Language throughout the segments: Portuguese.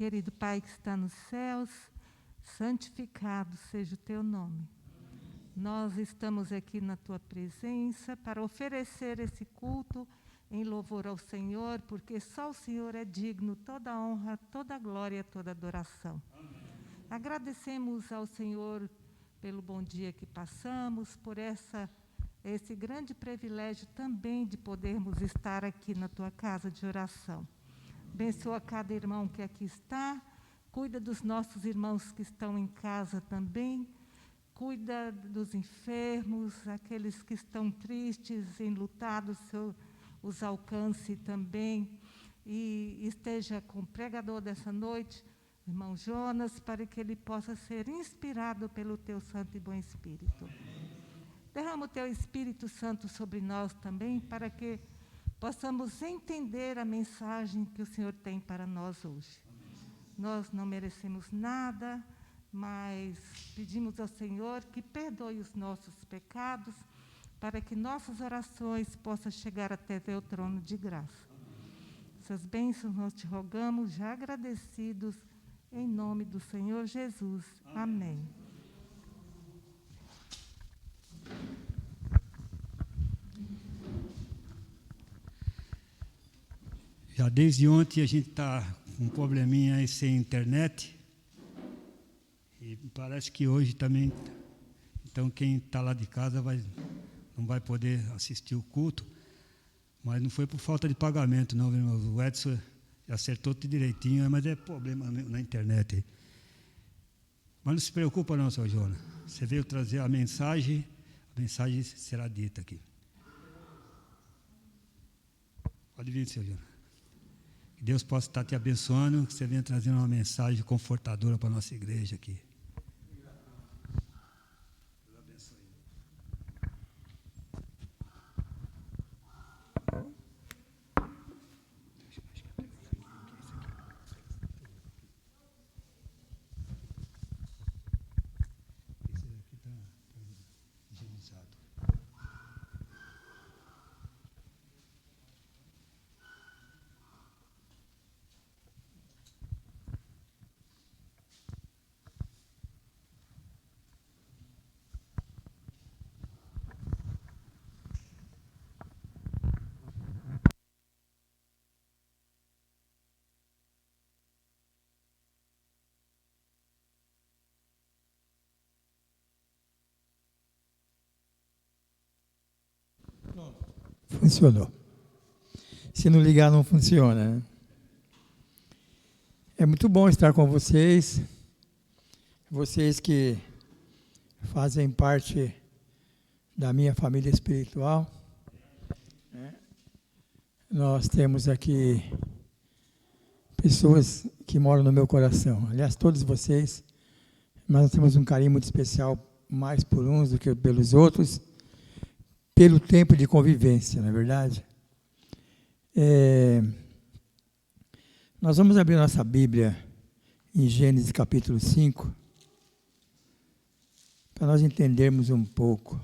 querido Pai que está nos céus, santificado seja o teu nome. Nós estamos aqui na tua presença para oferecer esse culto em louvor ao Senhor, porque só o Senhor é digno, toda a honra, toda a glória, toda a adoração. Amém. Agradecemos ao Senhor pelo bom dia que passamos, por esse grande privilégio também de podermos estar aqui na tua casa de oração. Abençoa cada irmão que aqui está, cuida dos nossos irmãos que estão em casa também, cuida dos enfermos, aqueles que estão tristes, enlutados, os alcance também, e esteja com o pregador dessa noite, o irmão Jonas, para que ele possa ser inspirado pelo teu Santo e Bom Espírito. Derrama o teu Espírito Santo sobre nós também, para que possamos entender a mensagem que o Senhor tem para nós hoje. Nós não merecemos nada, mas pedimos ao Senhor que perdoe os nossos pecados, para que nossas orações possam chegar até teu trono de graça. Essas bênçãos nós te rogamos, já agradecidos, em nome do Senhor Jesus. Amém. Já desde ontem a gente está com um probleminha aí sem internet. E parece que hoje também. Então quem está lá de casa não vai poder assistir o culto. Mas não foi por falta de pagamento, não, irmão. O Edson acertou tudo direitinho, mas é problema na internet aí. Mas não se preocupa não, seu Jonas. Você veio trazer a mensagem será dita aqui. Pode vir, seu Jonas. Que Deus possa estar te abençoando, que você venha trazendo uma mensagem confortadora para a nossa igreja aqui. Deus abençoe. Esse aqui está higienizado. Funcionou. Se não ligar, não funciona, né? É muito bom estar com vocês que fazem parte da minha família espiritual. Nós temos aqui pessoas que moram no meu coração. Aliás, todos vocês, mas nós temos um carinho muito especial, mais por uns do que pelos outros, pelo tempo de convivência, não é verdade? Nós vamos abrir nossa Bíblia em Gênesis capítulo 5, para nós entendermos um pouco.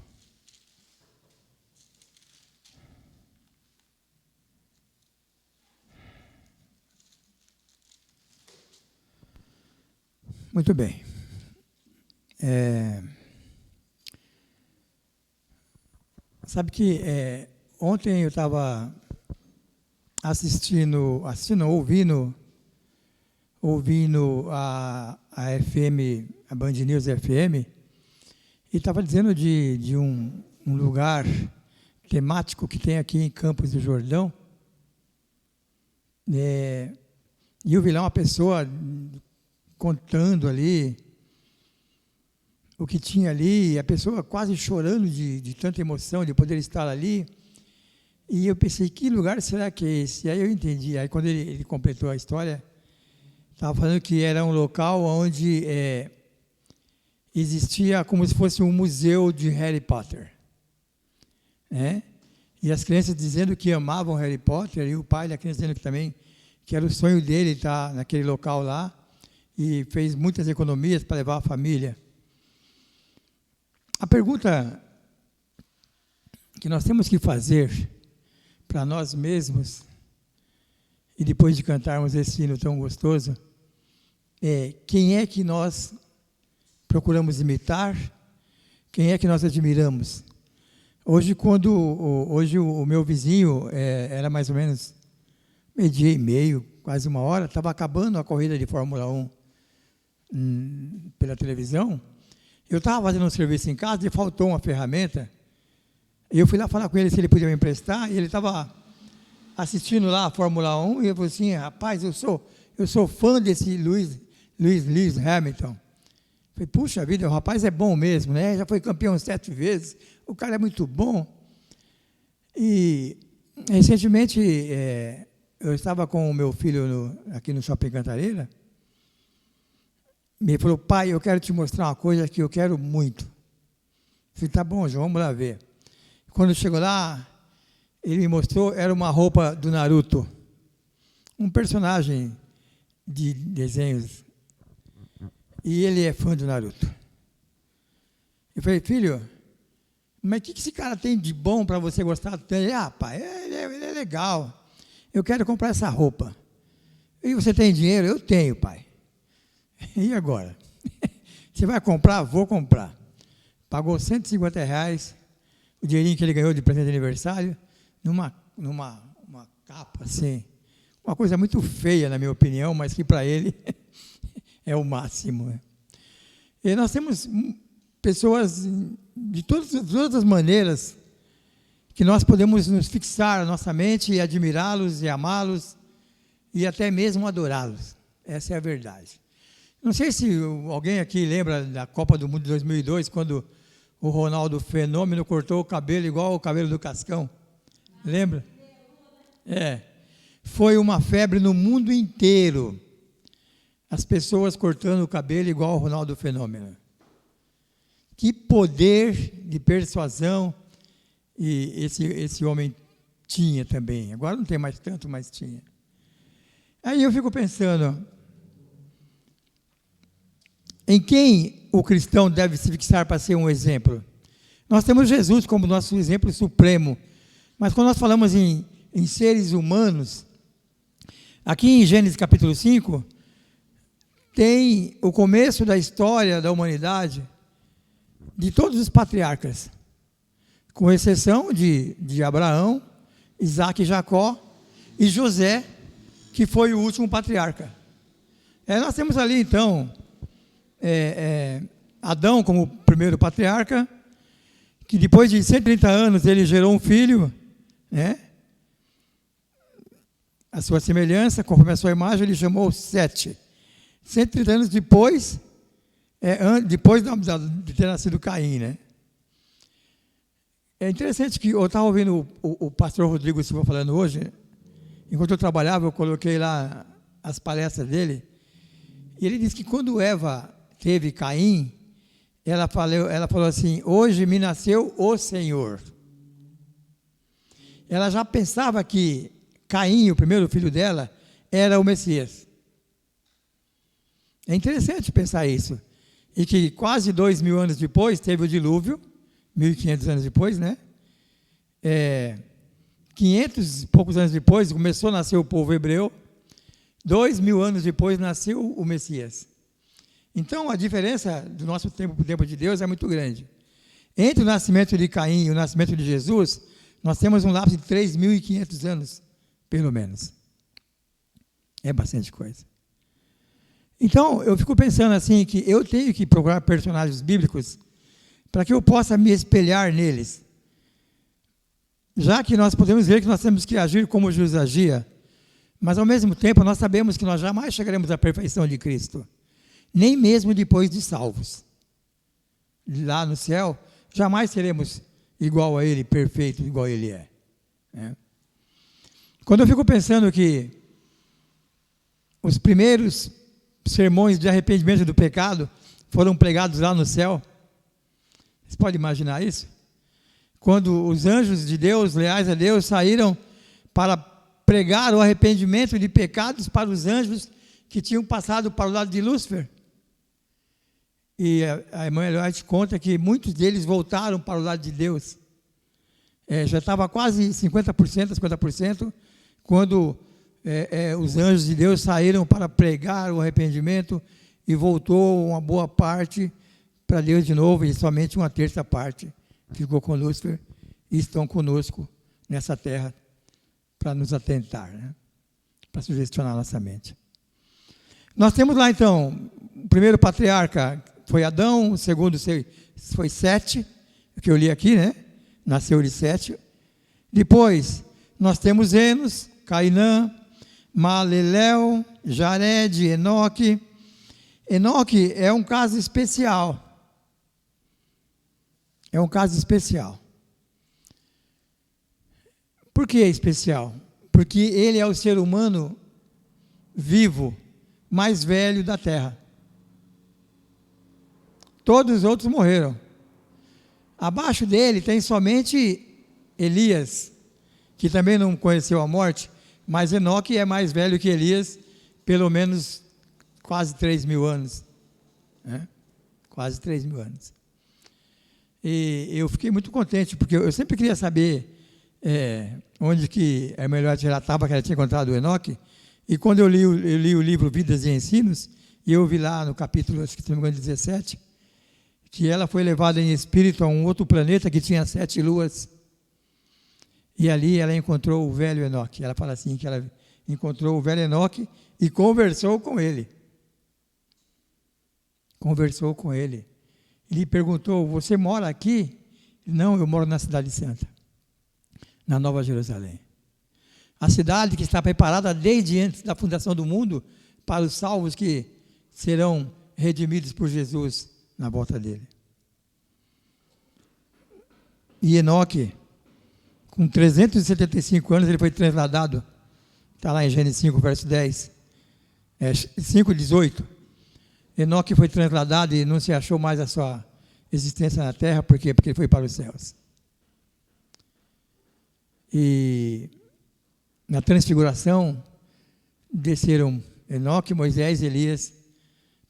Muito bem. Sabe que ontem eu estava ouvindo a FM, a Band News FM, e estava dizendo de um lugar temático que tem aqui em Campos do Jordão. E eu vi lá uma pessoa contando ali o que tinha ali, a pessoa quase chorando de tanta emoção de poder estar ali. E eu pensei, que lugar será que é esse? E aí eu entendi. Aí quando ele completou a história, estava falando que era um local onde existia como se fosse um museu de Harry Potter. E as crianças dizendo que amavam Harry Potter, e o pai da criança dizendo que também que era o sonho dele estar naquele local lá, e fez muitas economias para levar a família. A pergunta que nós temos que fazer para nós mesmos, e depois de cantarmos esse hino tão gostoso, quem é que nós procuramos imitar, quem é que nós admiramos. Hoje, hoje o meu vizinho, era mais ou menos 12h30, quase 1h, estava acabando a corrida de Fórmula 1 pela televisão. Eu estava fazendo um serviço em casa e faltou uma ferramenta. Eu fui lá falar com ele se ele podia me emprestar, e ele estava assistindo lá a Fórmula 1, e eu falei assim: rapaz, eu sou fã desse Lewis Hamilton. Falei, puxa vida, o rapaz é bom mesmo, né? Já foi campeão 7 vezes, o cara é muito bom. E recentemente eu estava com o meu filho aqui no Shopping Cantareira, e ele falou: pai, eu quero te mostrar uma coisa que eu quero muito. Eu falei, tá bom, João, vamos lá ver. Quando chegou lá, ele me mostrou, era uma roupa do Naruto, um personagem de desenhos, e ele é fã do Naruto. Eu falei, filho, mas o que esse cara tem de bom para você gostar tanto? Ele, pai, ele é legal, eu quero comprar essa roupa. E você tem dinheiro? Eu tenho, pai. E agora? Você vai comprar? Vou comprar. Pagou R$150, o dinheirinho que ele ganhou de presente de aniversário, numa capa, assim, uma coisa muito feia, na minha opinião, mas que para ele é o máximo. Né? E nós temos pessoas de todas as maneiras que nós podemos nos fixar a nossa mente e admirá-los e amá-los e até mesmo adorá-los. Essa é a verdade. Não sei se alguém aqui lembra da Copa do Mundo de 2002, quando o Ronaldo Fenômeno cortou o cabelo igual o cabelo do Cascão. Lembra? Foi uma febre no mundo inteiro. As pessoas cortando o cabelo igual o Ronaldo Fenômeno. Que poder de persuasão e esse homem tinha também. Agora não tem mais tanto, mas tinha. Aí eu fico pensando, em quem o cristão deve se fixar para ser um exemplo? Nós temos Jesus como nosso exemplo supremo, mas quando nós falamos em seres humanos, aqui em Gênesis capítulo 5, tem o começo da história da humanidade de todos os patriarcas, com exceção de Abraão, Isaac e Jacó e José, que foi o último patriarca. Nós temos ali, então, Adão como primeiro patriarca, que depois de 130 anos ele gerou um filho, né? A sua semelhança, conforme a sua imagem, ele chamou Sete. 130 anos depois, depois de ter nascido Caim, né? É interessante que eu estava ouvindo o pastor Rodrigo Silva falando hoje, enquanto eu trabalhava, eu coloquei lá as palestras dele, e ele disse que quando Eva teve Caim, ela falou assim, hoje me nasceu o Senhor. Ela já pensava que Caim, o primeiro filho dela, era o Messias. É interessante pensar isso. E que quase 2.000 anos depois, teve o dilúvio, 1.500 anos depois, né? 500 e poucos anos depois, começou a nascer o povo hebreu. 2.000 anos depois, nasceu o Messias. Então, a diferença do nosso tempo para o tempo de Deus é muito grande. Entre o nascimento de Caim e o nascimento de Jesus, nós temos um lapso de 3.500 anos, pelo menos. É bastante coisa. Então, eu fico pensando assim, que eu tenho que procurar personagens bíblicos para que eu possa me espelhar neles. Já que nós podemos ver que nós temos que agir como Jesus agia, mas ao mesmo tempo nós sabemos que nós jamais chegaremos à perfeição de Cristo, nem mesmo depois de salvos. Lá no céu, jamais seremos igual a Ele, perfeito, igual a Ele é. Quando eu fico pensando que os primeiros sermões de arrependimento do pecado foram pregados lá no céu, você pode imaginar isso? Quando os anjos de Deus, leais a Deus, saíram para pregar o arrependimento de pecados para os anjos que tinham passado para o lado de Lúcifer. E a irmã Eloy conta que muitos deles voltaram para o lado de Deus. Já estava quase 50%, 50%, quando os anjos de Deus saíram para pregar o arrependimento e voltou uma boa parte para Deus de novo, e somente uma terça parte ficou com Lúcifer e estão conosco nessa terra para nos atentar, né? Para sugestionar nossa mente. Nós temos lá, então, o primeiro patriarca foi Adão, o segundo foi Sete, que eu li aqui, né? Nasceu de Sete. Depois, nós temos Enos, Cainã, Maleleu, Jared, Enoque. Enoque é um caso especial. É um caso especial. Por que é especial? Porque ele é o ser humano vivo mais velho da terra. Todos os outros morreram. Abaixo dele tem somente Elias, que também não conheceu a morte, mas Enoque é mais velho que Elias, pelo menos quase 3.000 anos. Né? Quase 3.000 anos. E eu fiquei muito contente, porque eu sempre queria saber onde que a mulher estava, que ela tinha encontrado o Enoque. E quando eu li o livro Vidas e Ensinos, e eu vi lá no capítulo, acho que se não me engano, 17, que ela foi levada em espírito a um outro planeta que tinha 7 luas. E ali ela encontrou o velho Enoque. Ela fala assim, que ela encontrou o velho Enoque e conversou com ele. Conversou com ele. Ele perguntou, você mora aqui? Não, eu moro na Cidade Santa, na Nova Jerusalém. A cidade que está preparada desde antes da fundação do mundo para os salvos que serão redimidos por Jesus na volta dele. E Enoque, com 375 anos, ele foi trasladado, está lá em Gênesis 5, verso 10, 5:18. Enoque foi trasladado e não se achou mais a sua existência na terra, por quê? Porque ele foi para os céus. E na transfiguração, desceram Enoque, Moisés e Elias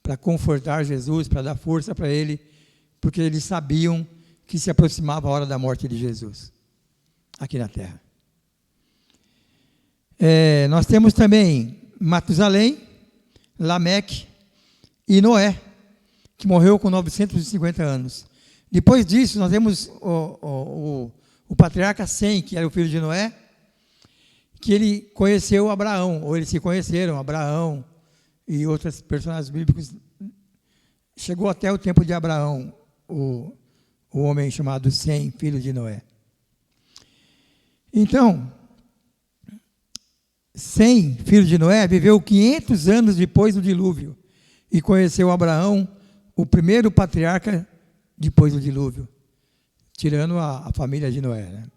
para confortar Jesus, para dar força para ele, porque eles sabiam que se aproximava a hora da morte de Jesus, aqui na terra. Nós temos também Matusalém, Lameque e Noé, que morreu com 950 anos. Depois disso, nós temos o patriarca Sem, que era o filho de Noé, que ele conheceu Abraão, ou eles se conheceram, Abraão e outros personagens bíblicos. Chegou até o tempo de Abraão, o homem chamado Sem, filho de Noé. Então, Sem, filho de Noé, viveu 500 anos depois do dilúvio e conheceu Abraão, o primeiro patriarca depois do dilúvio, tirando a família de Noé, né?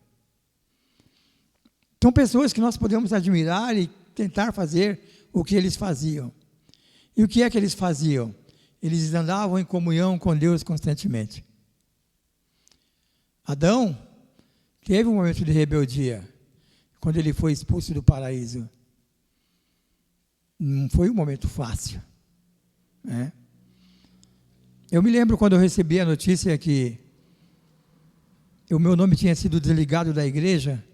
São pessoas que nós podemos admirar e tentar fazer o que eles faziam. E o que é que eles faziam? Eles andavam em comunhão com Deus constantemente. Adão teve um momento de rebeldia, quando ele foi expulso do paraíso. Não foi um momento fácil, né? Eu me lembro quando eu recebi a notícia que o meu nome tinha sido desligado da igreja,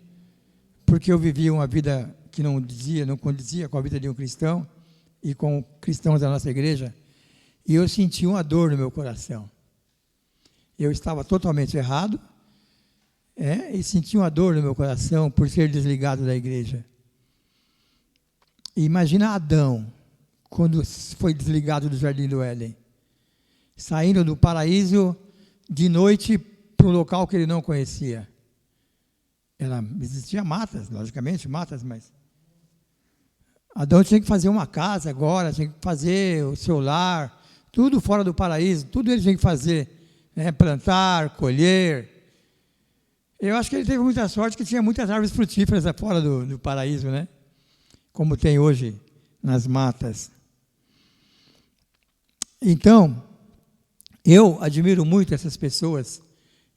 porque eu vivia uma vida que não condizia com a vida de um cristão e com cristãos da nossa igreja, e eu senti uma dor no meu coração. Eu estava totalmente errado, e senti uma dor no meu coração por ser desligado da igreja. E imagina Adão, quando foi desligado do Jardim do Éden, saindo do paraíso de noite para um local que ele não conhecia. Existia matas, logicamente, mas Adão tinha que fazer uma casa agora, tinha que fazer o seu lar, tudo fora do paraíso, tudo ele tinha que fazer, né? Plantar, colher. Eu acho que ele teve muita sorte, que tinha muitas árvores frutíferas fora do paraíso, né? Como tem hoje nas matas. Então, eu admiro muito essas pessoas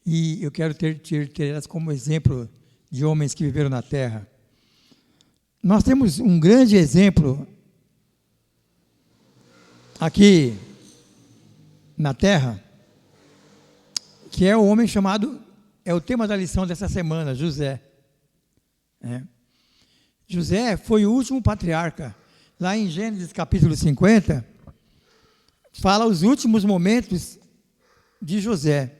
e eu quero ter elas como exemplo de homens que viveram na terra. Nós temos um grande exemplo aqui na terra, que é o homem chamado, é o tema da lição dessa semana, José. José foi o último patriarca. Lá em Gênesis capítulo 50, fala os últimos momentos de José.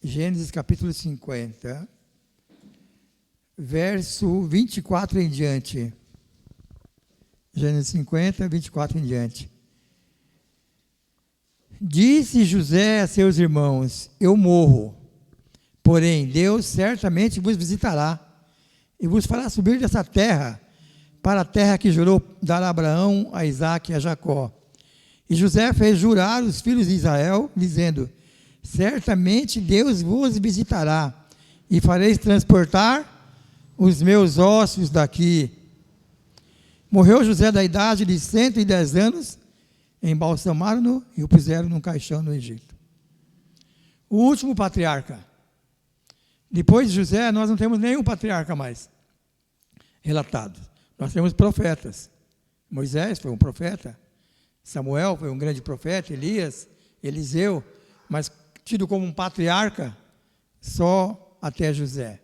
Gênesis capítulo 50, verso 24 em diante. Gênesis 50, 24 em diante. Disse José a seus irmãos: eu morro, porém Deus certamente vos visitará e vos fará subir dessa terra para a terra que jurou dar a Abraão, a Isaque e a Jacó. E José fez jurar os filhos de Israel, dizendo: certamente Deus vos visitará e fareis transportar os meus ossos daqui. Morreu José da idade de 110 anos, embalsamaram-no e o puseram num caixão no Egito. O último patriarca. Depois de José, nós não temos nenhum patriarca mais relatado. Nós temos profetas. Moisés foi um profeta, Samuel foi um grande profeta, Elias, Eliseu, mas tido como um patriarca só até José.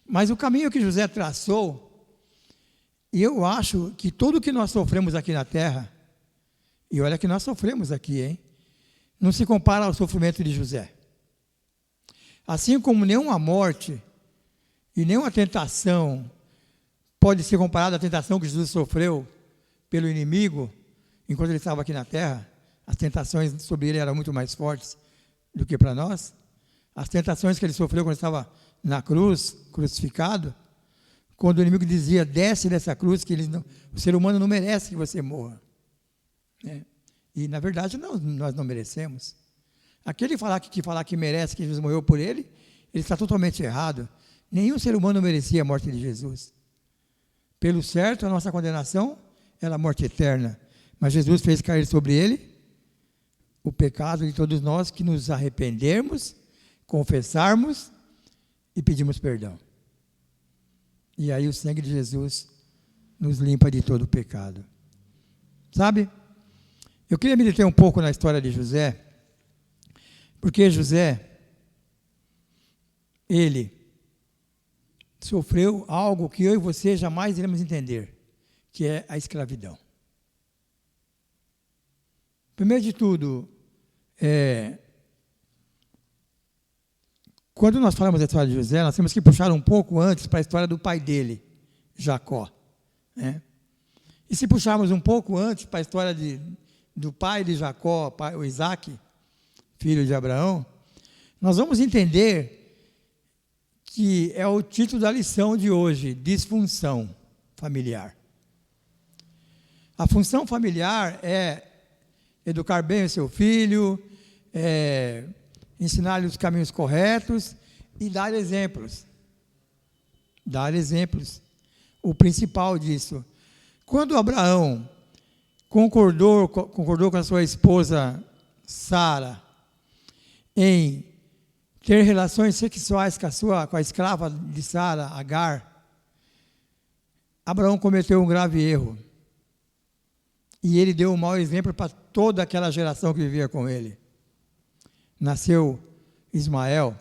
Mas o caminho que José traçou, e eu acho que tudo o que nós sofremos aqui na terra, e olha que nós sofremos aqui, hein? Não se compara ao sofrimento de José. Assim como nenhuma morte e nenhuma tentação pode ser comparada à tentação que Jesus sofreu pelo inimigo enquanto ele estava aqui na terra. As tentações sobre ele eram muito mais fortes do que para nós. As tentações que ele sofreu quando estava na cruz, crucificado, quando o inimigo dizia: desce dessa cruz, que o ser humano não merece que você morra. E na verdade nós não merecemos. Aquele que falar que merece que Jesus morreu por ele está totalmente errado. Nenhum ser humano merecia a morte de Jesus. Pelo certo, a nossa condenação era a morte eterna. Mas Jesus fez cair sobre ele o pecado de todos nós que nos arrependermos, confessarmos e pedimos perdão. E aí o sangue de Jesus nos limpa de todo o pecado. Sabe? Eu queria me deter um pouco na história de José, porque José, ele sofreu algo que eu e você jamais iremos entender, que é a escravidão. Primeiro de tudo, quando nós falamos da história de José, nós temos que puxar um pouco antes para a história do pai dele, Jacó. E se puxarmos um pouco antes para a história do pai de Jacó, o Isaque, filho de Abraão, nós vamos entender que é o título da lição de hoje: disfunção familiar. A função familiar é educar bem o seu filho, ensinar-lhe os caminhos corretos e dar exemplos. Dar exemplos. O principal disso. Quando Abraão concordou com a sua esposa Sara em ter relações sexuais com a escrava de Sara, Agar, Abraão cometeu um grave erro. E ele deu um mau exemplo para toda aquela geração que vivia com ele. Nasceu Ismael.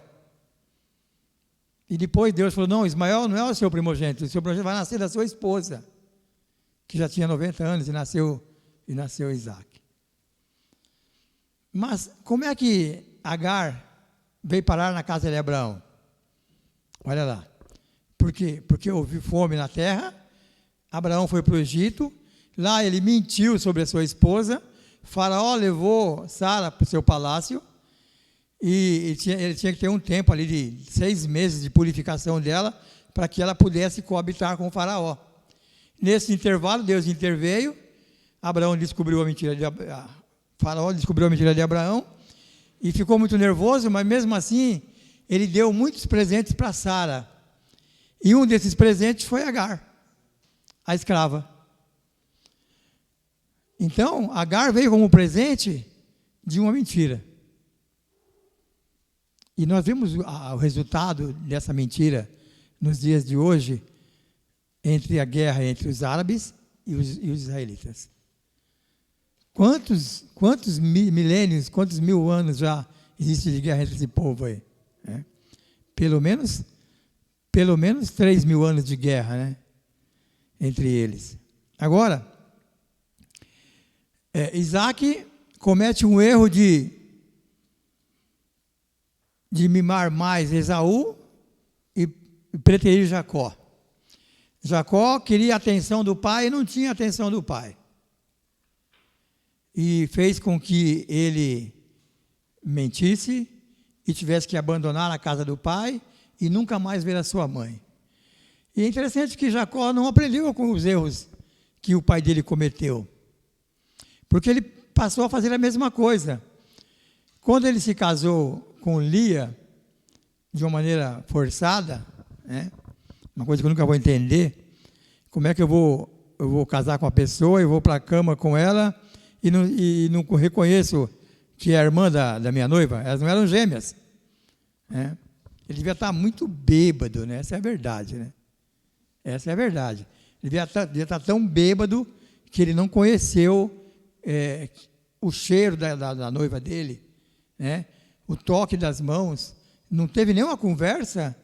E depois Deus falou: não, Ismael não é o seu primogênito, o seu primogênito vai nascer da sua esposa, que já tinha 90 anos e nasceu Isaque. Mas como é que Agar veio parar na casa de Abraão? Olha lá. Por quê? Porque houve fome na terra, Abraão foi para o Egito, lá ele mentiu sobre a sua esposa, Faraó levou Sara para o seu palácio, e ele tinha que ter um tempo ali de 6 meses de purificação dela, para que ela pudesse coabitar com o Faraó. Nesse intervalo, Deus interveio, Faraó descobriu a mentira de Abraão, e ficou muito nervoso, mas mesmo assim, ele deu muitos presentes para Sara. E um desses presentes foi Agar, a escrava. Então, Agar veio como presente de uma mentira. E nós vemos o resultado dessa mentira nos dias de hoje, entre a guerra entre os árabes e os israelitas. Quantos milênios, quantos mil anos já existe de guerra entre esse povo aí? Pelo menos pelo menos 3.000 anos de guerra, né? Entre eles. Agora, Isaac comete um erro de mimar mais Esaú e preterir Jacó. Jacó queria a atenção do pai e não tinha atenção do pai. E fez com que ele mentisse e tivesse que abandonar a casa do pai e nunca mais ver a sua mãe. E é interessante que Jacó não aprendeu com os erros que o pai dele cometeu, porque ele passou a fazer a mesma coisa. Quando ele se casou com Lia, de uma maneira forçada, né? Uma coisa que eu nunca vou entender, como é que eu vou casar com uma pessoa, eu vou para a cama com ela e não reconheço que é a irmã da minha noiva? Elas não eram gêmeas, né? Ele devia estar muito bêbado, né? Essa é a verdade, né? Essa é a verdade. Ele devia estar tão bêbado que ele não conheceu o cheiro da noiva dele, né? O toque das mãos. Não teve nenhuma conversa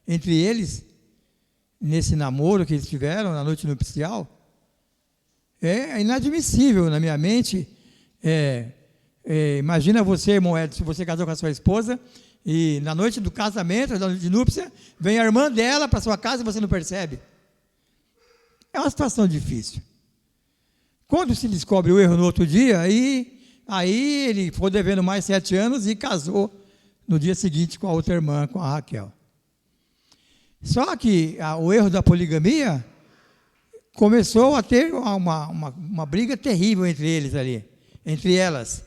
entre eles nesse namoro que eles tiveram na noite nupcial. É inadmissível na minha mente. Imagina você, Moed, se você casou com a sua esposa e na noite do casamento, na noite de núpcia, vem a irmã dela para sua casa e você não percebe. É uma situação difícil. Quando se descobre o erro no outro dia, aí ele foi devendo mais 7 anos e casou no dia seguinte com a outra irmã, com a Raquel. Só que o erro da poligamia começou a ter uma briga terrível entre eles ali, entre elas.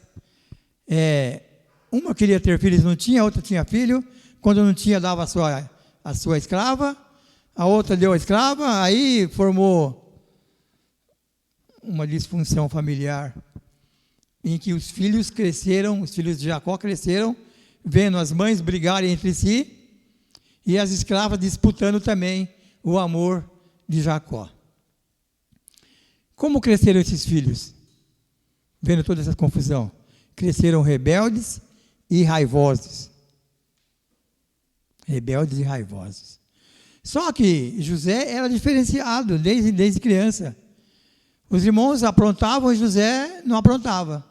Uma queria ter filhos, não tinha, a outra tinha filho. Quando não tinha, dava a sua escrava, a outra deu a escrava, aí formou uma disfunção familiar, em que os filhos cresceram, os filhos de Jacó cresceram, vendo as mães brigarem entre si, e as escravas disputando também o amor de Jacó. Como cresceram esses filhos? Vendo toda essa confusão. Cresceram rebeldes e raivosos. Rebeldes e raivosos. Só que José era diferenciado desde criança. Os irmãos aprontavam e José não aprontava.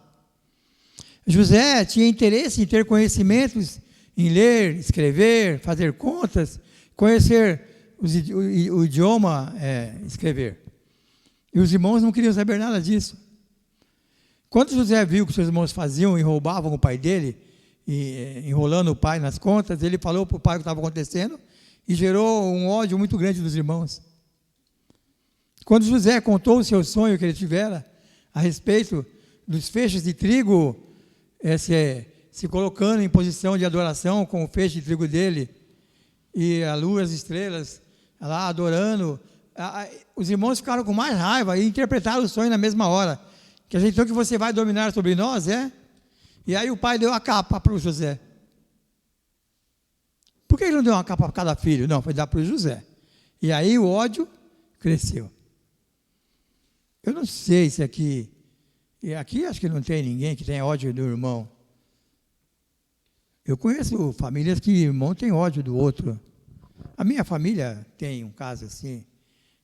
José tinha interesse em ter conhecimentos, em ler, escrever, fazer contas, conhecer o idioma, escrever. E os irmãos não queriam saber nada disso. Quando José viu o que seus irmãos faziam e roubavam o pai dele, enrolando o pai nas contas, ele falou para o pai o que estava acontecendo e gerou um ódio muito grande dos irmãos. Quando José contou o seu sonho que ele tivera a respeito dos feixes de trigo se colocando em posição de adoração com o feixe de trigo dele, e a lua, as estrelas, lá adorando, os irmãos ficaram com mais raiva e interpretaram o sonho na mesma hora. Que a gente então que você vai dominar sobre nós, E aí o pai deu a capa para o José. Por que ele não deu uma capa para cada filho? Não, foi dar para o José. E aí o ódio cresceu. Eu não sei se aqui acho que não tem ninguém que tenha ódio do irmão. Eu conheço famílias que o irmão tem ódio do outro. A minha família tem um caso assim,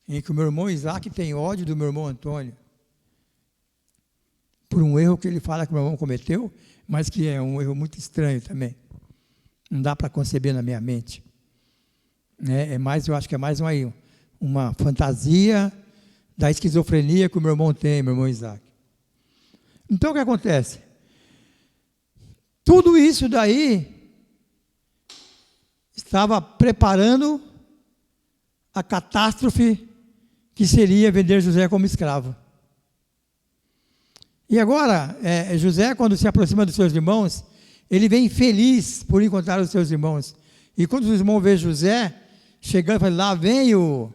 em que o meu irmão Isaac tem ódio do meu irmão Antônio, por um erro que ele fala que o meu irmão cometeu, mas que é um erro muito estranho também. Não dá para conceber na minha mente. Eu acho que é mais uma fantasia da esquizofrenia que o meu irmão tem, meu irmão Isaac. Então o que acontece? Tudo isso daí estava preparando a catástrofe que seria vender José como escravo. E agora, José, quando se aproxima dos seus irmãos, ele vem feliz por encontrar os seus irmãos. E quando os irmãos veem José chegando, fala, lá vem o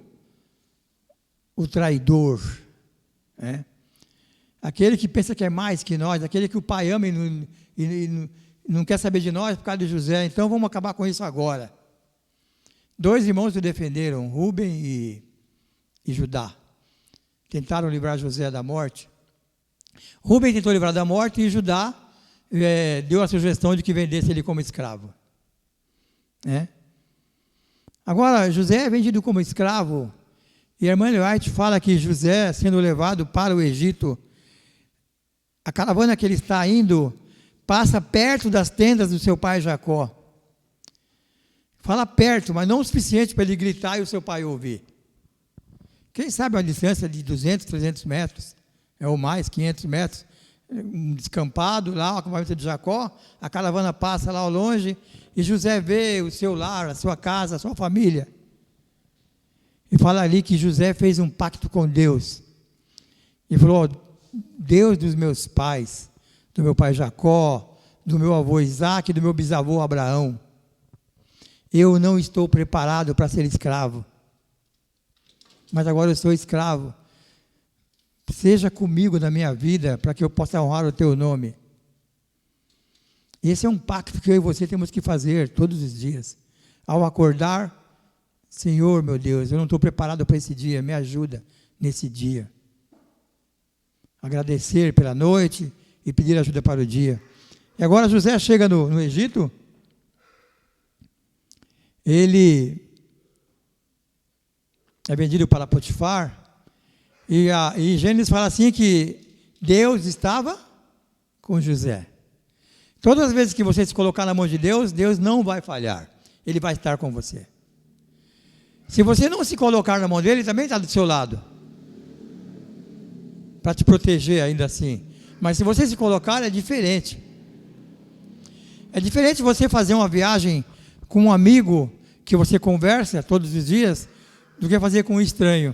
traidor, aquele que pensa que é mais que nós, aquele que o pai ama e não quer saber de nós por causa de José, então vamos acabar com isso agora. 2 irmãos o defenderam, Rúben e Judá. Tentaram livrar José da morte. Rúben tentou livrar da morte e Judá deu a sugestão de que vendesse ele como escravo. Agora, José é vendido como escravo, e a irmã White fala que José, sendo levado para o Egito, a caravana que ele está indo, passa perto das tendas do seu pai Jacó. Fala perto, mas não o suficiente para ele gritar e o seu pai ouvir. Quem sabe uma distância de 200, 300 metros, ou mais, 500 metros, um descampado lá, o acampamento de Jacó, a caravana passa lá ao longe, e José vê o seu lar, a sua casa, a sua família. E fala ali que José fez um pacto com Deus. E falou: Deus dos meus pais, do meu pai Jacó, do meu avô Isaac, do meu bisavô Abraão, eu não estou preparado para ser escravo, mas agora eu sou escravo. Seja comigo na minha vida, para que eu possa honrar o teu nome. Esse é um pacto que eu e você temos que fazer todos os dias. Ao acordar, Senhor, meu Deus, eu não estou preparado para esse dia, me ajuda nesse dia. Agradecer pela noite e pedir ajuda para o dia. E agora José chega no Egito, ele é vendido para Potifar, e Gênesis fala assim que Deus estava com José. Todas as vezes que você se colocar na mão de Deus, Deus não vai falhar, Ele vai estar com você. Se você não se colocar na mão dele, Ele também está do seu lado, para te proteger ainda assim. Mas se você se colocar, é diferente. É diferente você fazer uma viagem com um amigo que você conversa todos os dias, do que fazer com um estranho.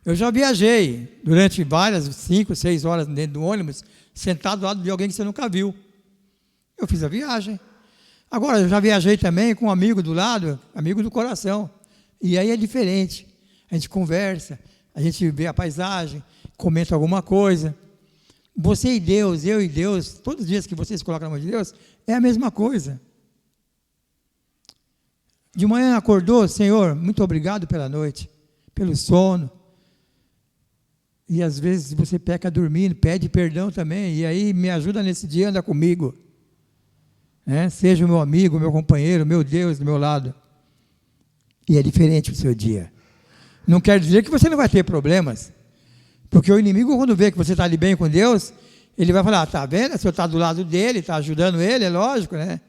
Eu já viajei durante várias, 5, 6 horas dentro do ônibus, sentado do lado de alguém que você nunca viu. Eu fiz a viagem. Agora, eu já viajei também com um amigo do lado, amigo do coração. E aí é diferente. A gente conversa, a gente vê a paisagem, comenta alguma coisa. Você e Deus, eu e Deus, todos os dias que você se coloca na mão de Deus, é a mesma coisa. De manhã acordou, Senhor, muito obrigado pela noite, pelo sono. E às vezes você peca dormindo, pede perdão também, e aí me ajuda nesse dia, anda comigo. Seja o meu amigo, meu companheiro, meu Deus do meu lado. E é diferente o seu dia. Não quer dizer que você não vai ter problemas, porque o inimigo, quando vê que você está ali bem com Deus, ele vai falar: está vendo? O senhor está do lado dele, está ajudando ele, é lógico, né?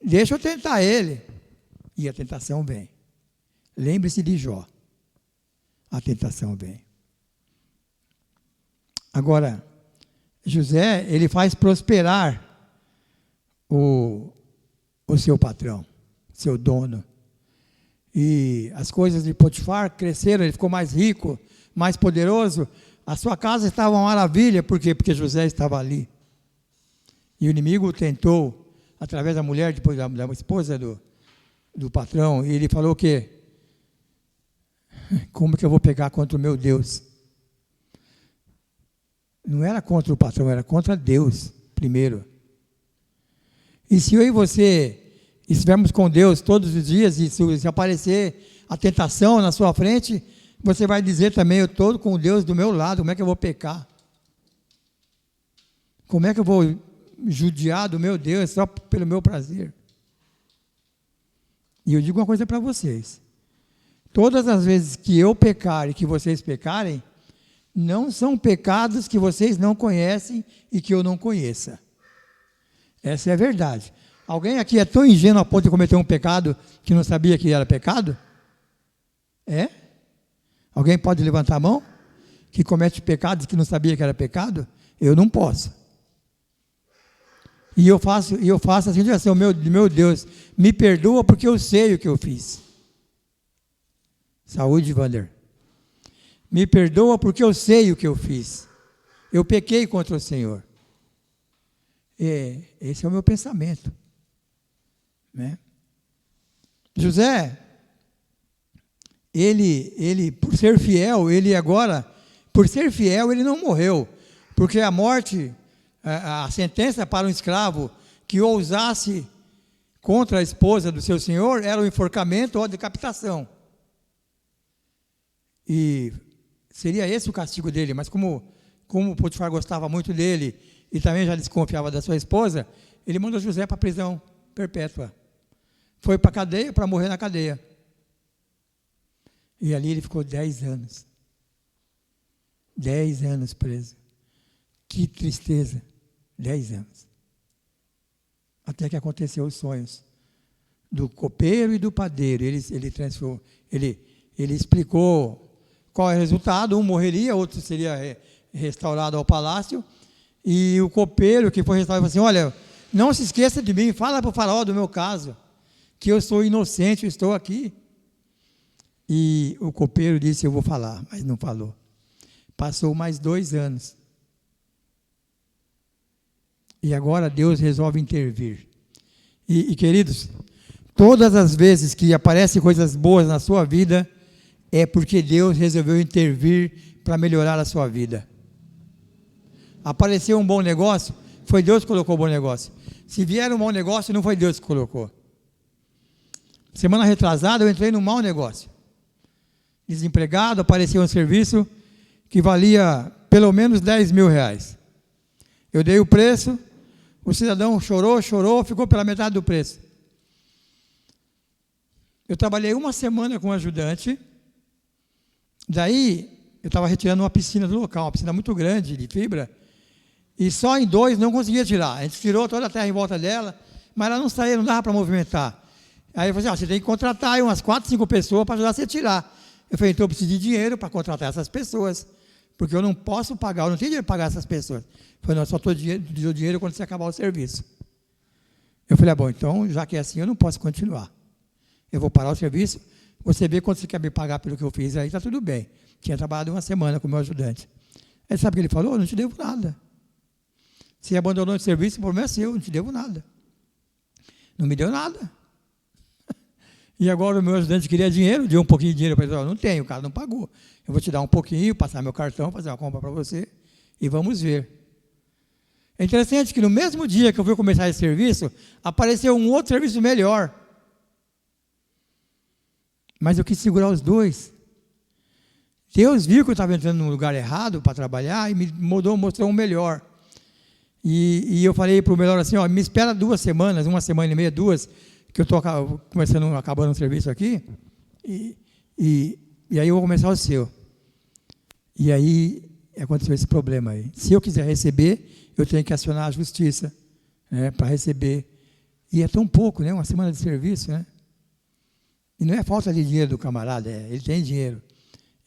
Deixa eu tentar ele. E a tentação vem. Lembre-se de Jó. A tentação vem. Agora, José, ele faz prosperar o seu patrão, seu dono. E as coisas de Potifar cresceram, ele ficou mais rico, mais poderoso. A sua casa estava uma maravilha, por quê? Porque José estava ali. E o inimigo tentou, através da mulher, depois da esposa do patrão, e ele falou o quê? Como que eu vou pegar contra o meu Deus? Não era contra o patrão, era contra Deus, primeiro. E se eu e você estivermos com Deus todos os dias, e se aparecer a tentação na sua frente, você vai dizer também: eu estou com Deus do meu lado, como é que eu vou pecar? Como é que eu vou judiar do meu Deus só pelo meu prazer? E eu digo uma coisa para vocês: todas as vezes que eu pecar e que vocês pecarem, não são pecados que vocês não conhecem e que eu não conheça. Essa é a verdade. Alguém aqui é tão ingênuo a ponto de cometer um pecado que não sabia que era pecado? É? Alguém pode levantar a mão? Que comete pecados que não sabia que era pecado? Eu não posso. E eu faço assim, meu Deus, me perdoa porque eu sei o que eu fiz. Saúde, Wander. Me perdoa porque eu sei o que eu fiz. Eu pequei contra o Senhor. Esse é o meu pensamento. Né? José, ele, por ser fiel, por ser fiel, ele não morreu. Porque a morte, a sentença para um escravo que ousasse contra a esposa do seu senhor era o enforcamento ou a decapitação. E seria esse o castigo dele, mas como Potifar gostava muito dele e também já desconfiava da sua esposa, ele mandou José para a prisão perpétua. foi para a cadeia para morrer na cadeia. E ali ele ficou 10 anos. 10 anos preso. Que tristeza. 10 anos. Até que aconteceu os sonhos do copeiro e do padeiro. Ele explicou qual é o resultado. Um morreria, outro seria restaurado ao palácio. E o copeiro que foi restaurado falou assim: olha, não se esqueça de mim, fala para o faraó do meu caso, que eu sou inocente, eu estou aqui. E o copeiro disse: eu vou falar, mas não falou. Passou mais 2 anos. E agora Deus resolve intervir. E queridos, todas as vezes que aparecem coisas boas na sua vida, é porque Deus resolveu intervir para melhorar a sua vida. Apareceu um bom negócio, foi Deus que colocou o bom negócio. Se vier um mau negócio, não foi Deus que colocou. Semana retrasada, eu entrei num mau negócio. Desempregado, apareceu um serviço que valia pelo menos 10 mil reais. Eu dei o preço, o cidadão chorou, ficou pela metade do preço. Eu trabalhei 1 semana com um ajudante, daí eu estava retirando uma piscina do local, uma piscina muito grande, de fibra, e só em 2 não conseguia tirar. A gente tirou toda a terra em volta dela, mas ela não saía, não dava para movimentar. Aí eu falei assim: você tem que contratar aí umas 4, 5 pessoas para ajudar você a tirar. Eu falei: então eu preciso de dinheiro para contratar essas pessoas, porque eu não posso pagar, eu não tenho dinheiro para pagar essas pessoas. Eu falei: não, só dou dinheiro quando você acabar o serviço. Eu falei: bom, então, já que é assim, eu não posso continuar. Eu vou parar o serviço, você vê quanto você quer me pagar pelo que eu fiz, aí está tudo bem. Tinha trabalhado 1 semana com o meu ajudante. Aí sabe o que ele falou? Eu não te devo nada. Você abandonou o serviço, o problema é seu, não te devo nada. Não me deu nada. E agora o meu ajudante queria dinheiro, deu um pouquinho de dinheiro para ele. Não tenho, o cara não pagou. Eu vou te dar um pouquinho, passar meu cartão, fazer uma compra para você e vamos ver. É interessante que no mesmo dia que eu fui começar esse serviço, apareceu um outro serviço melhor. Mas eu quis segurar os 2. Deus viu que eu estava entrando num lugar errado para trabalhar e me mostrou um melhor. E eu falei para o melhor assim: ó, me espera 2 semanas, 1 semana e meia, 2, que eu estou acabando o serviço aqui, e aí eu vou começar o seu. E aí aconteceu esse problema aí. Se eu quiser receber, eu tenho que acionar a justiça, né, para receber. E é tão pouco, né, 1 semana de serviço, né? E não é falta de dinheiro do camarada, ele tem dinheiro.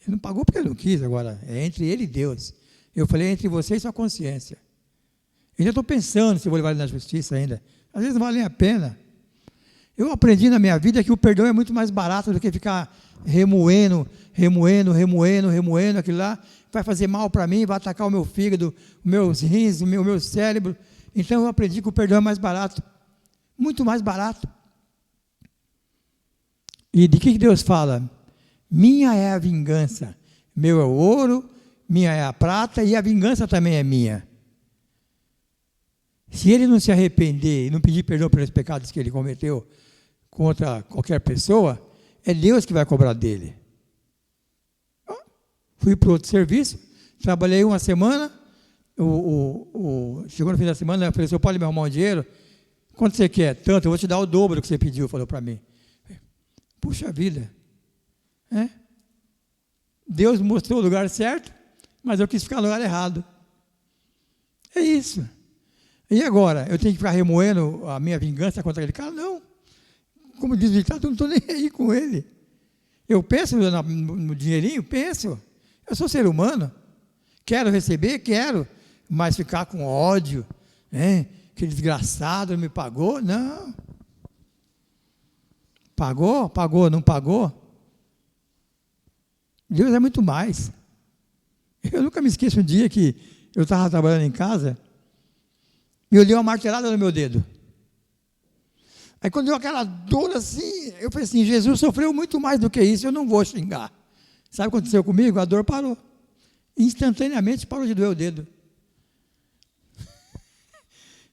Ele não pagou porque ele não quis, agora é entre ele e Deus. Eu falei: é entre você e sua consciência. Eu já estou pensando se vou levar ele na justiça ainda. Às vezes não vale a pena. Eu aprendi na minha vida que o perdão é muito mais barato do que ficar remoendo aquilo lá. Vai fazer mal para mim, vai atacar o meu fígado, os meus rins, o meu cérebro. Então eu aprendi que o perdão é mais barato. Muito mais barato. E de que Deus fala? Minha é a vingança. Meu é o ouro, minha é a prata e a vingança também é minha. Se ele não se arrepender e não pedir perdão pelos pecados que ele cometeu contra qualquer pessoa, é Deus que vai cobrar dele. Fui para outro serviço, trabalhei 1 semana, chegou no fim da semana, eu falei: você pode me arrumar um dinheiro? Quanto você quer? Tanto, eu vou te dar o dobro do que você pediu, falou para mim. Puxa vida. Deus mostrou o lugar certo, mas eu quis ficar no lugar errado. É isso. E agora? Eu tenho que ficar remoendo a minha vingança contra aquele cara? Não. Como diz o ditado, eu não estou nem aí com ele. Eu penso no dinheirinho? Penso. Eu sou ser humano. Quero receber? Quero. Mas ficar com ódio, né? Que desgraçado me pagou? Não. Pagou? Pagou, não pagou? Deus é muito mais. Eu nunca me esqueço um dia que eu estava trabalhando em casa e eu dei uma martelada no meu dedo. Aí quando deu aquela dor assim, eu falei assim: Jesus sofreu muito mais do que isso, eu não vou xingar. Sabe o que aconteceu comigo? A dor parou. Instantaneamente parou de doer o dedo.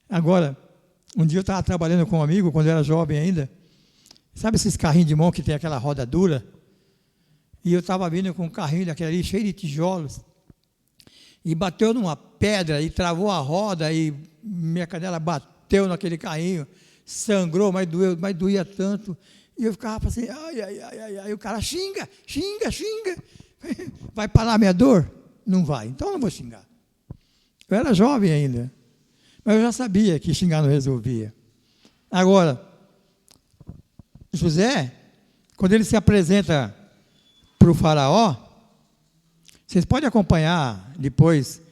Agora, um dia eu estava trabalhando com um amigo, quando eu era jovem ainda. Sabe esses carrinhos de mão que tem aquela roda dura? E eu estava vindo com um carrinho daquele ali, cheio de tijolos. E bateu numa pedra e travou a roda e minha canela bateu naquele carrinho. sangrou, mas doeu, mas doía tanto. E eu ficava assim, ai, ai, ai, ai, ai. O cara xinga. Vai parar a minha dor? Não vai, então eu não vou xingar. Eu era jovem ainda, mas eu já sabia que xingar não resolvia. Agora, José, quando ele se apresenta para o faraó, vocês podem acompanhar depois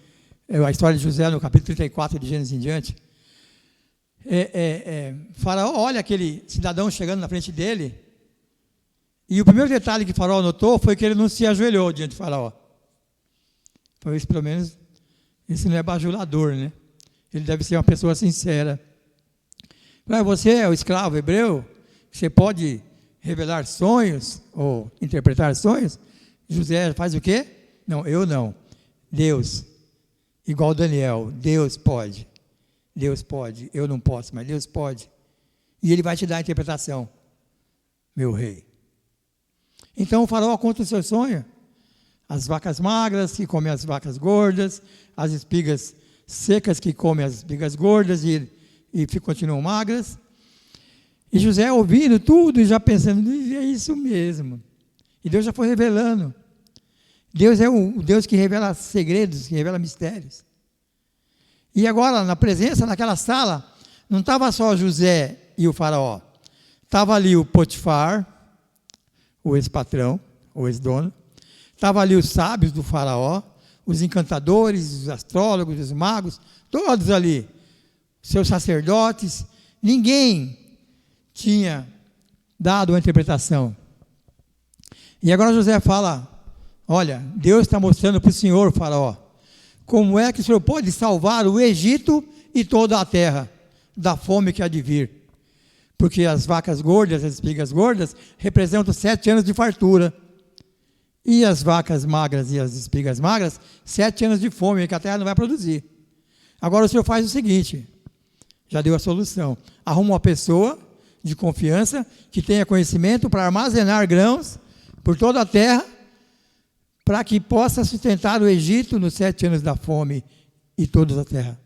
a história de José no capítulo 34 de Gênesis em diante. Faraó olha aquele cidadão chegando na frente dele, e o primeiro detalhe que o faraó notou foi que ele não se ajoelhou diante do faraó. Talvez, pelo menos, esse não é bajulador, né? Ele deve ser uma pessoa sincera. Você é o escravo hebreu, você pode revelar sonhos ou interpretar sonhos? José faz o quê? Não, eu não. Deus, igual Daniel, Deus pode. Deus pode, eu não posso, mas Deus pode. E Ele vai te dar a interpretação, meu rei. Então o faraó conta o seu sonho. As vacas magras que comem as vacas gordas, as espigas secas que comem as espigas gordas e continuam magras. E José ouvindo tudo e já pensando, é isso mesmo. E Deus já foi revelando. Deus é o Deus que revela segredos, que revela mistérios. E agora, na presença, naquela sala, não estava só José e o faraó. Estava ali o Potifar, o ex-patrão, o ex-dono. Estava ali os sábios do faraó, os encantadores, os astrólogos, os magos, todos ali. Seus sacerdotes. Ninguém tinha dado uma interpretação. E agora José fala, olha, Deus está mostrando para o senhor, faraó, como é que o senhor pode salvar o Egito e toda a terra da fome que há de vir. Porque as vacas gordas, as espigas gordas, representam 7 anos de fartura. E as vacas magras e as espigas magras, 7 anos de fome, que a terra não vai produzir. Agora o senhor faz o seguinte, já deu a solução. Arruma uma pessoa de confiança, que tenha conhecimento para armazenar grãos por toda a terra, para que possa sustentar o Egito nos 7 anos da fome e toda a terra.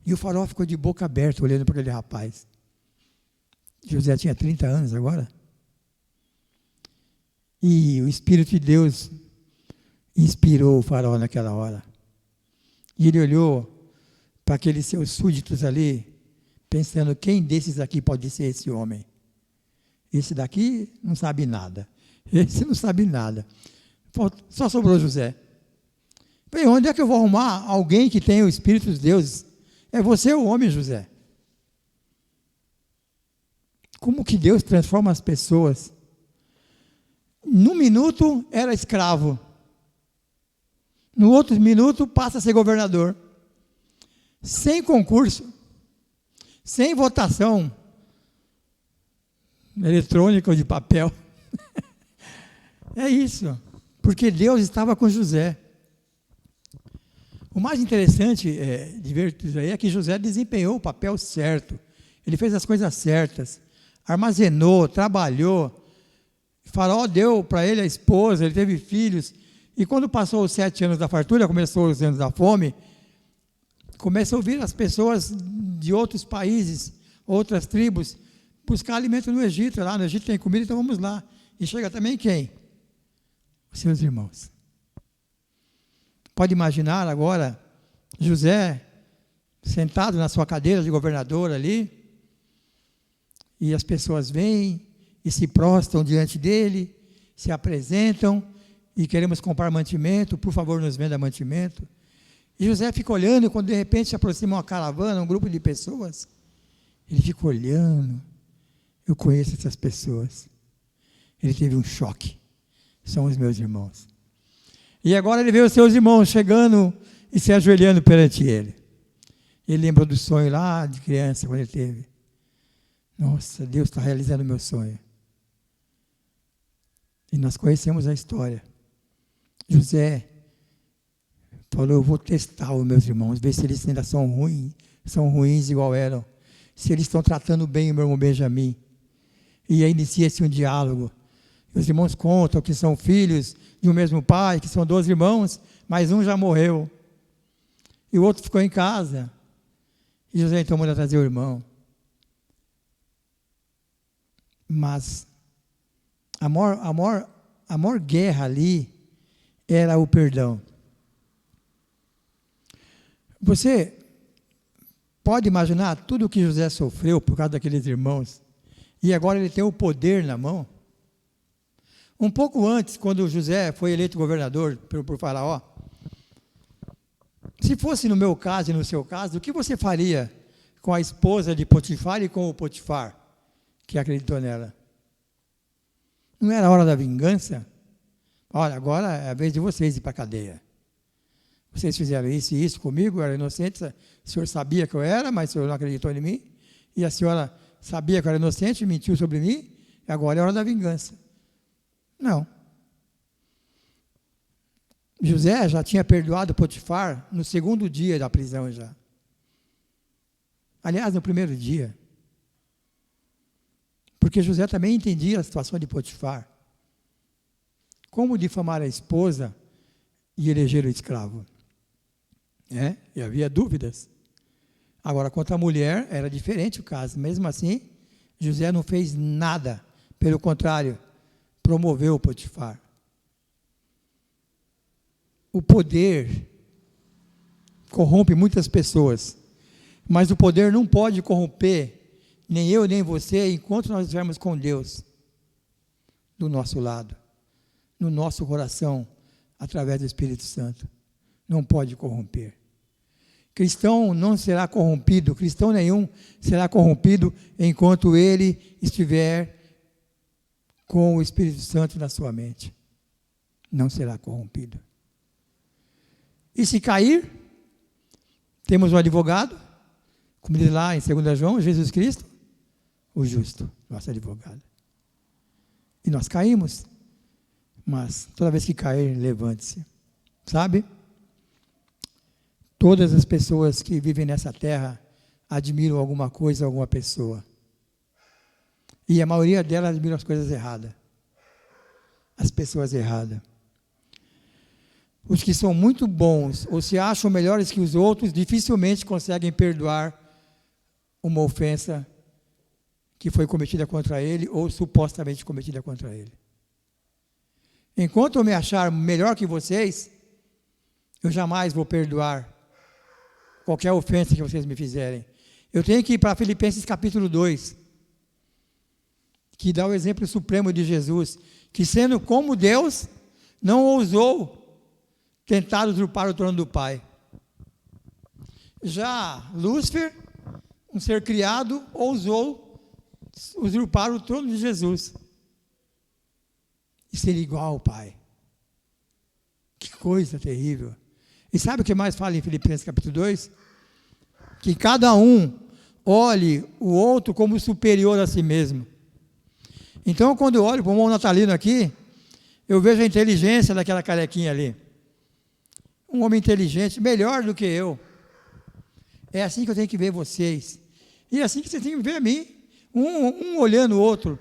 E o faraó ficou de boca aberta, olhando para aquele rapaz. José tinha 30 anos agora. E o Espírito de Deus inspirou o faraó naquela hora. E ele olhou para aqueles seus súditos ali, pensando, quem desses aqui pode ser esse homem? Esse daqui não sabe nada. Esse não sabe nada. Só sobrou José. Bem, onde é que eu vou arrumar alguém que tenha o Espírito de Deus? É você o homem, José. Como que Deus transforma as pessoas? Num minuto era escravo. No outro minuto passa a ser governador. Sem concurso. Sem votação eletrônica ou de papel. É isso. Porque Deus estava com José. O mais interessante de ver isso aí é que José desempenhou o papel certo. Ele fez as coisas certas. Armazenou, trabalhou. O faraó deu para ele a esposa, ele teve filhos. E quando passou os 7 anos da fartura, começou os anos da fome, começa a ouvir as pessoas de outros países, outras tribos, buscar alimento no Egito. Lá no Egito tem comida, então vamos lá. E chega também quem? Os seus irmãos. Pode imaginar agora José sentado na sua cadeira de governador ali, e as pessoas vêm e se prostram diante dele, se apresentam e queremos comprar mantimento, por favor nos venda mantimento. E José fica olhando, e quando de repente se aproxima uma caravana, um grupo de pessoas, ele fica olhando. Eu conheço essas pessoas. Ele teve um choque. São os meus irmãos. E agora ele vê os seus irmãos chegando e se ajoelhando perante ele. Ele lembrou do sonho lá de criança, quando ele teve. Nossa, Deus está realizando o meu sonho. E nós conhecemos a história. José falou, eu vou testar os meus irmãos, ver se eles ainda são ruins igual eram. Se eles estão tratando bem o meu irmão Benjamim. E aí inicia-se um diálogo. Os irmãos contam que são filhos de um mesmo pai, que são 12 irmãos, mas um já morreu. E o outro ficou em casa. E José então manda trazer o irmão. Mas a maior guerra ali era o perdão. Você pode imaginar tudo o que José sofreu por causa daqueles irmãos, e agora ele tem o poder na mão? Um pouco antes, quando José foi eleito governador por Faraó, se fosse no meu caso e no seu caso, o que você faria com a esposa de Potifar e com o Potifar, que acreditou nela? Não era a hora da vingança? Olha, agora é a vez de vocês ir para a cadeia. Vocês fizeram isso e isso comigo, eu era inocente, o senhor sabia que eu era, mas o senhor não acreditou em mim, e a senhora sabia que eu era inocente, mentiu sobre mim, e agora é a hora da vingança. Não. José já tinha perdoado Potifar no segundo dia da prisão já. Aliás, no primeiro dia. Porque José também entendia a situação de Potifar. Como difamar a esposa e eleger o escravo. E havia dúvidas. Agora, quanto à mulher, era diferente o caso. Mesmo assim, José não fez nada. Pelo contrário, promoveu o Potifar. O poder corrompe muitas pessoas, mas o poder não pode corromper nem eu nem você enquanto nós estivermos com Deus do nosso lado, no nosso coração, através do Espírito Santo. Não pode corromper. Cristão não será corrompido, cristão nenhum será corrompido enquanto ele estiver com o Espírito Santo na sua mente. Não será corrompido. E se cair, temos um advogado, como diz lá em 2 João, Jesus Cristo, o justo, nosso advogado. E nós caímos, mas toda vez que cair, levante-se. Sabe? Todas as pessoas que vivem nessa terra admiram alguma coisa, alguma pessoa. E a maioria delas admira as coisas erradas. As pessoas erradas. Os que são muito bons ou se acham melhores que os outros, dificilmente conseguem perdoar uma ofensa que foi cometida contra ele ou supostamente cometida contra ele. Enquanto eu me achar melhor que vocês, eu jamais vou perdoar qualquer ofensa que vocês me fizerem. Eu tenho que ir para Filipenses capítulo 2, que dá o exemplo supremo de Jesus, que sendo como Deus, não ousou tentar usurpar o trono do Pai. Já Lúcifer, um ser criado, ousou usurpar o trono de Jesus e ser igual ao Pai. Que coisa terrível. E sabe o que mais fala em Filipenses capítulo 2? Que cada um olhe o outro como superior a si mesmo. Então, quando eu olho para o irmão natalino aqui, eu vejo a inteligência daquela carequinha ali. Um homem inteligente, melhor do que eu. É assim que eu tenho que ver vocês. E é assim que vocês têm que ver a mim. Um olhando o outro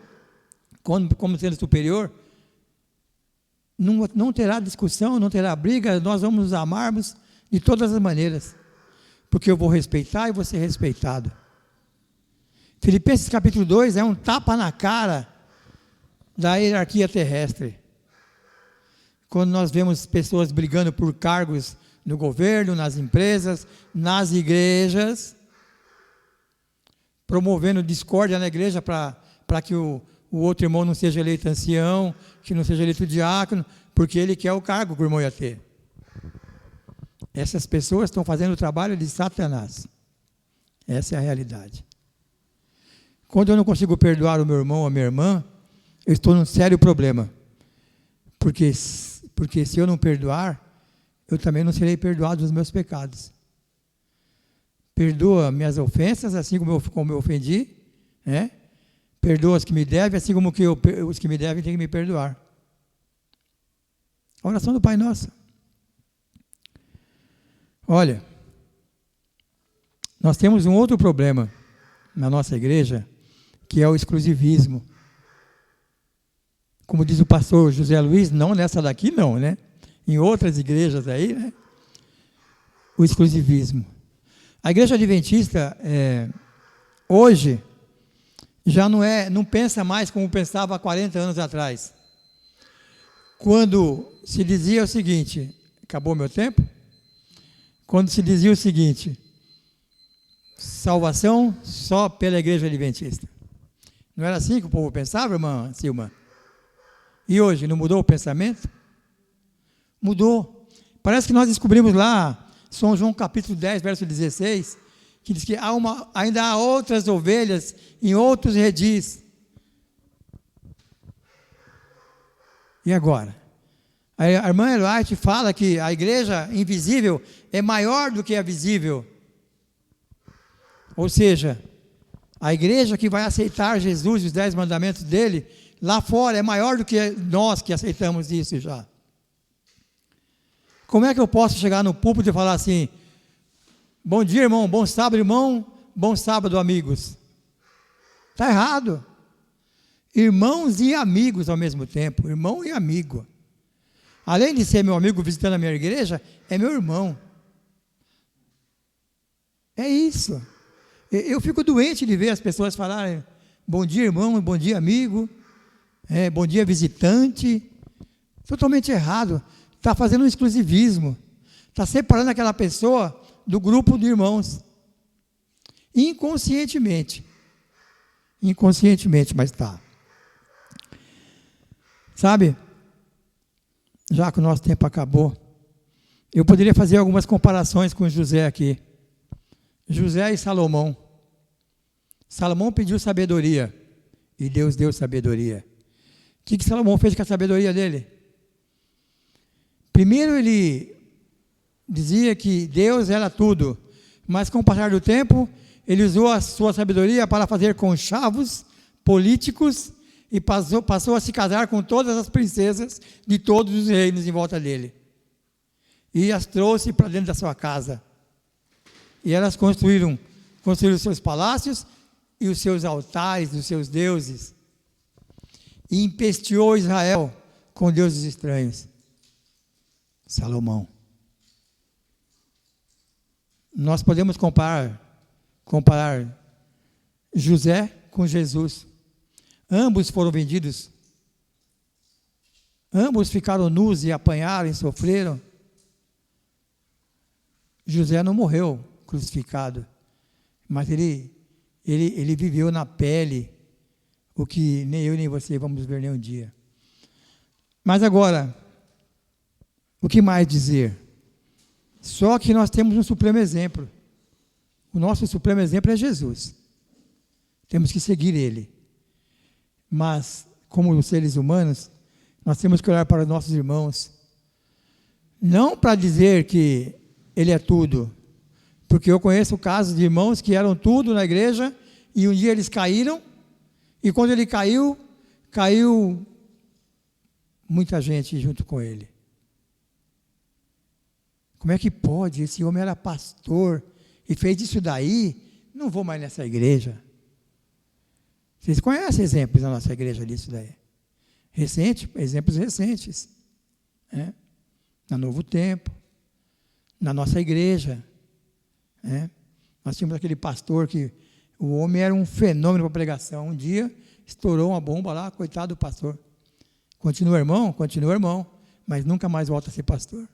como sendo superior. Não terá discussão, não terá briga, nós vamos nos amarmos de todas as maneiras. Porque eu vou respeitar e vou ser respeitado. Filipenses capítulo 2 é um tapa na cara da hierarquia terrestre. Quando nós vemos pessoas brigando por cargos no governo, nas empresas, nas igrejas, promovendo discórdia na igreja para que o outro irmão não seja eleito ancião, que não seja eleito diácono, porque ele quer o cargo que o irmão ia ter. Essas pessoas estão fazendo o trabalho de Satanás. Essa é a realidade. Quando eu não consigo perdoar o meu irmão ou a minha irmã, eu estou num sério problema. Porque se eu não perdoar, eu também não serei perdoado dos meus pecados. Perdoa minhas ofensas, assim como eu ofendi, né? Perdoa os que me devem, assim como os que me devem têm que me perdoar. A oração do Pai Nosso. Olha, nós temos um outro problema na nossa igreja, que é o exclusivismo. Como diz o pastor José Luiz, não nessa daqui não, né? Em outras igrejas aí, né? O exclusivismo. A igreja adventista, hoje, já não pensa mais como pensava há 40 anos atrás. Quando se dizia o seguinte, acabou meu tempo? Quando se dizia o seguinte, salvação só pela igreja adventista. Não era assim que o povo pensava, irmã Silma? E hoje, não mudou o pensamento? Mudou. Parece que nós descobrimos lá, São João capítulo 10, verso 16, que diz que ainda há outras ovelhas em outros redis. E agora? A irmã Eloite fala que a igreja invisível é maior do que a visível. Ou seja, a igreja que vai aceitar Jesus e os 10 mandamentos dele, lá fora é maior do que nós que aceitamos isso já. Como é que eu posso chegar no púlpito e falar assim, bom dia, irmão, bom sábado, irmão, bom sábado, amigos? Está errado. Irmãos e amigos ao mesmo tempo, irmão e amigo. Além de ser meu amigo visitando a minha igreja, é meu irmão. É isso. Eu fico doente de ver as pessoas falarem, bom dia, irmão, bom dia, amigo, bom dia, visitante. Totalmente errado. Está fazendo um exclusivismo. Está separando aquela pessoa do grupo de irmãos. Inconscientemente. Inconscientemente, mas está. Sabe? Já que o nosso tempo acabou, eu poderia fazer algumas comparações com José aqui. José e Salomão. Salomão pediu sabedoria e Deus deu sabedoria. O que Salomão fez com a sabedoria dele? Primeiro ele dizia que Deus era tudo, mas com o passar do tempo, ele usou a sua sabedoria para fazer conchavos políticos e passou a se casar com todas as princesas de todos os reinos em volta dele. E as trouxe para dentro da sua casa. E elas construíram os seus palácios e os seus altares, os seus deuses. E empesteou Israel com deuses estranhos. Salomão. Nós podemos comparar José com Jesus. Ambos foram vendidos. Ambos ficaram nus e apanharam e sofreram. José não morreu crucificado, mas ele viveu na pele o que nem eu nem você vamos ver nenhum dia. Mas agora, o que mais dizer? Só que nós temos um supremo exemplo. O nosso supremo exemplo é Jesus. Temos que seguir ele. Mas, como seres humanos, nós temos que olhar para os nossos irmãos, não para dizer que ele é tudo, porque eu conheço casos de irmãos que eram tudo na igreja, e um dia eles caíram, e quando ele caiu muita gente junto com ele. Como é que pode? Esse homem era pastor, e fez isso daí, não vou mais nessa igreja. Vocês conhecem exemplos na nossa igreja disso daí? Exemplos recentes. Na Novo Tempo, na nossa igreja. Nós tínhamos aquele pastor que o homem era um fenômeno para pregação. Um dia estourou uma bomba lá, coitado do pastor. Continua irmão, mas nunca mais volta a ser pastor.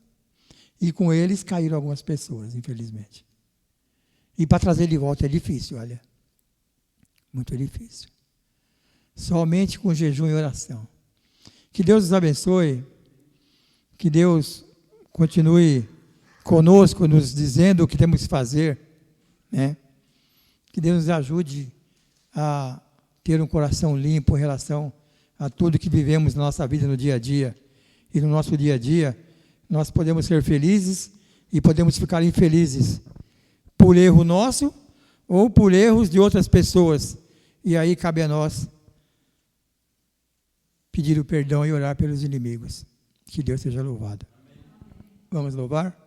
E com eles caíram algumas pessoas, infelizmente. E para trazer de volta é difícil, olha. Muito difícil. Somente com jejum e oração. Que Deus nos abençoe. Que Deus continue conosco, nos dizendo o que temos que fazer. Que Deus nos ajude a ter um coração limpo em relação a tudo que vivemos na nossa vida no dia a dia. E no nosso dia a dia, nós podemos ser felizes e podemos ficar infelizes por erro nosso ou por erros de outras pessoas. E aí cabe a nós pedir o perdão e orar pelos inimigos. Que Deus seja louvado. Vamos louvar?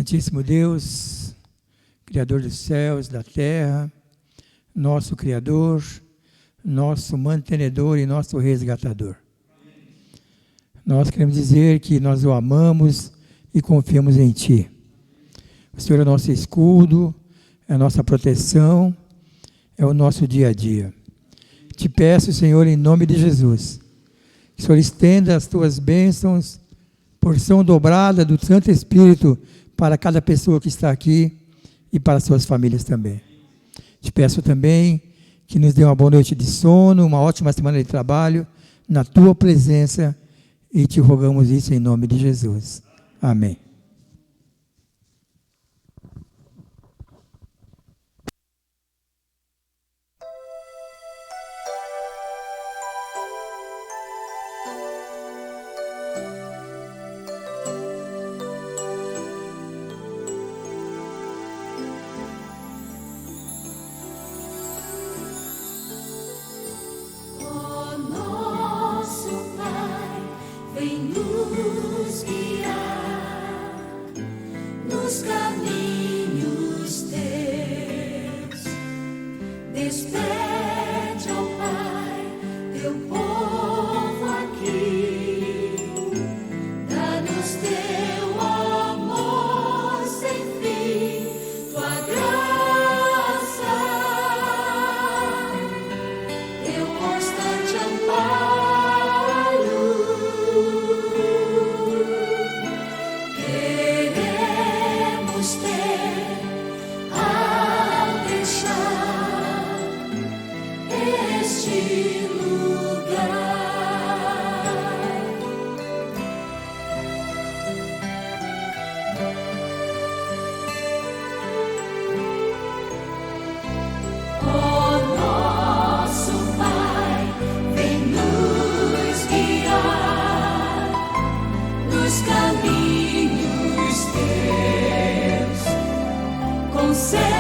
Santíssimo Deus, Criador dos céus, da terra, nosso Criador, nosso mantenedor e nosso resgatador. Nós queremos dizer que nós o amamos e confiamos em Ti. O Senhor é o nosso escudo, é a nossa proteção, é o nosso dia a dia. Te peço, Senhor, em nome de Jesus, que o Senhor estenda as Tuas bênçãos, porção dobrada do Santo Espírito para cada pessoa que está aqui e para suas famílias também. Te peço também que nos dê uma boa noite de sono, uma ótima semana de trabalho, na Tua presença, e te rogamos isso em nome de Jesus. Amém. Caminhos teus, concede